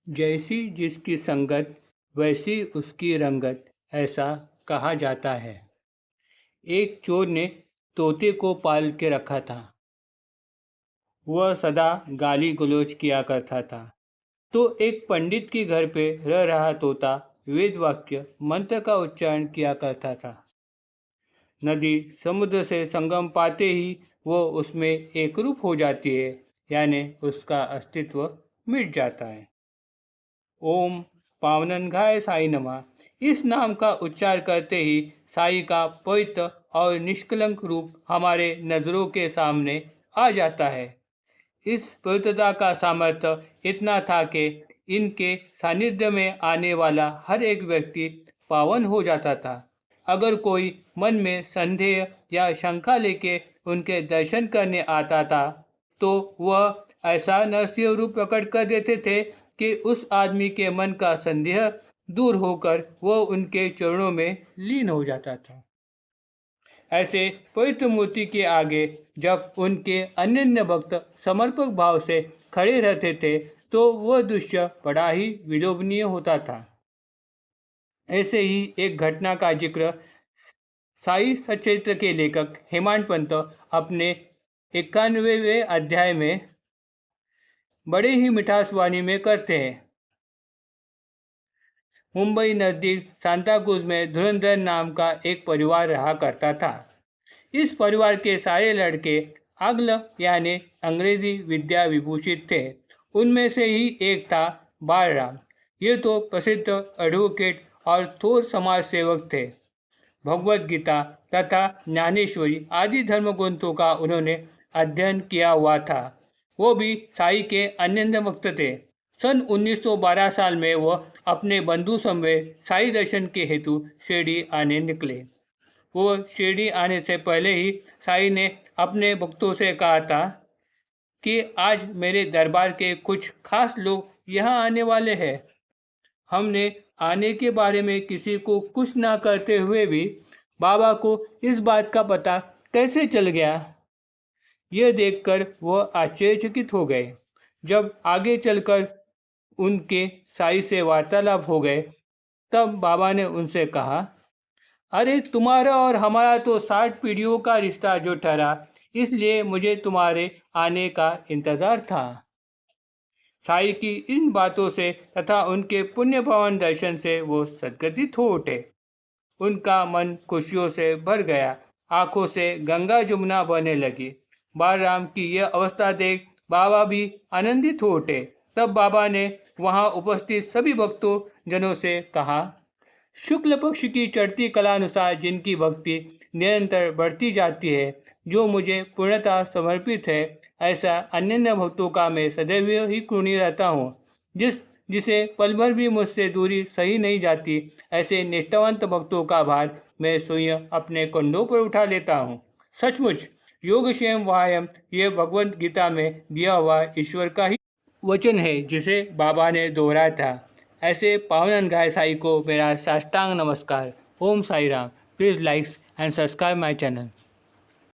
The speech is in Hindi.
जैसी जिसकी संगत वैसी उसकी रंगत, ऐसा कहा जाता है। एक चोर ने तोते को पाल के रखा था। वह सदा गाली गलौज किया करता था। तो एक पंडित के घर पे रह रहा तोता वेद वाक्य मंत्र का उच्चारण किया करता था। नदी समुद्र से संगम पाते ही वो उसमें एकरूप हो जाती है, यानी उसका अस्तित्व मिट जाता है। ओम पावनंगाय साई नमः। इस नाम का उच्चार करते ही साई का पवित्र और निष्कलंक रूप हमारे नज़रों के सामने आ जाता है। इस पवित्रता का सामर्थ्य इतना था कि इनके सानिध्य में आने वाला हर एक व्यक्ति पावन हो जाता था। अगर कोई मन में संदेह या शंका लेके उनके दर्शन करने आता था, तो वह ऐसा नरसिंह रूप प्रकट कर देते थे कि उस आदमी के मन का संदेह दूर होकर वह उनके चरणों में लीन हो जाता था। ऐसे पवित्र मूर्ति के आगे जब उनके अनन्य भक्त समर्पक भाव से खड़े रहते थे, तो वह दृश्य बड़ा ही विलोभनीय होता था। ऐसे ही एक घटना का जिक्र साई सच्चरित्र के लेखक हेमांत पंत अपने 91वें अध्याय में बड़े ही मिठास वाणी में करते हैं। मुंबई नज़दीक सांताक्रूज में धुरंधर नाम का एक परिवार रहा करता था। इस परिवार के सारे लड़के आंग्ल यानी अंग्रेजी विद्या विभूषित थे। उनमें से ही एक था बालराम। ये तो प्रसिद्ध एडवोकेट और थोर समाज सेवक थे। भगवत गीता तथा ज्ञानेश्वरी आदि धर्म ग्रंथों का उन्होंने अध्ययन किया हुआ था। वो भी साई के अनन्य भक्त थे। सन 1912 साल में वह अपने बंधु समेत साई दर्शन के हेतु शिरडी आने निकले। वो शिरडी आने से पहले ही साई ने अपने भक्तों से कहा था कि आज मेरे दरबार के कुछ खास लोग यहाँ आने वाले हैं। हमने आने के बारे में किसी को कुछ ना करते हुए भी बाबा को इस बात का पता कैसे चल गया? यह देखकर वह आश्चर्यचकित हो गए। जब आगे चलकर उनके साई से वार्तालाप हो गए, तब बाबा ने उनसे कहा, अरे तुम्हारा और हमारा तो 60 पीढ़ियों का रिश्ता जो ठहरा, इसलिए मुझे तुम्हारे आने का इंतज़ार था। साई की इन बातों से तथा उनके पुण्य पावन दर्शन से वो सद्गदित हो उठे। उनका मन खुशियों से भर गया। आंखों से गंगा जमुना बहने लगी। बालराम की यह अवस्था देख बाबा भी आनंदित हो उठे। तब बाबा ने वहां उपस्थित सभी भक्तों जनों से कहा, शुक्ल पक्ष की चढ़ती कलानुसार जिनकी भक्ति निरंतर बढ़ती जाती है, जो मुझे पूर्णतः समर्पित है, ऐसा अनन्य भक्तों का मैं सदैव ही ऋणी रहता हूँ। जिसे पल भर भी मुझसे दूरी सही नहीं जाती, ऐसे निष्ठावंत भक्तों का भार मैं स्वयं अपने कंधों पर उठा लेता हूँ। सचमुच योगक्षेम वायम ये भगवत गीता में दिया हुआ ईश्वर का ही वचन है, जिसे बाबा ने दोहराया था। ऐसे पावन गाय साई को मेरा साष्टांग नमस्कार। Om Sai Ram. Please like and subscribe my channel.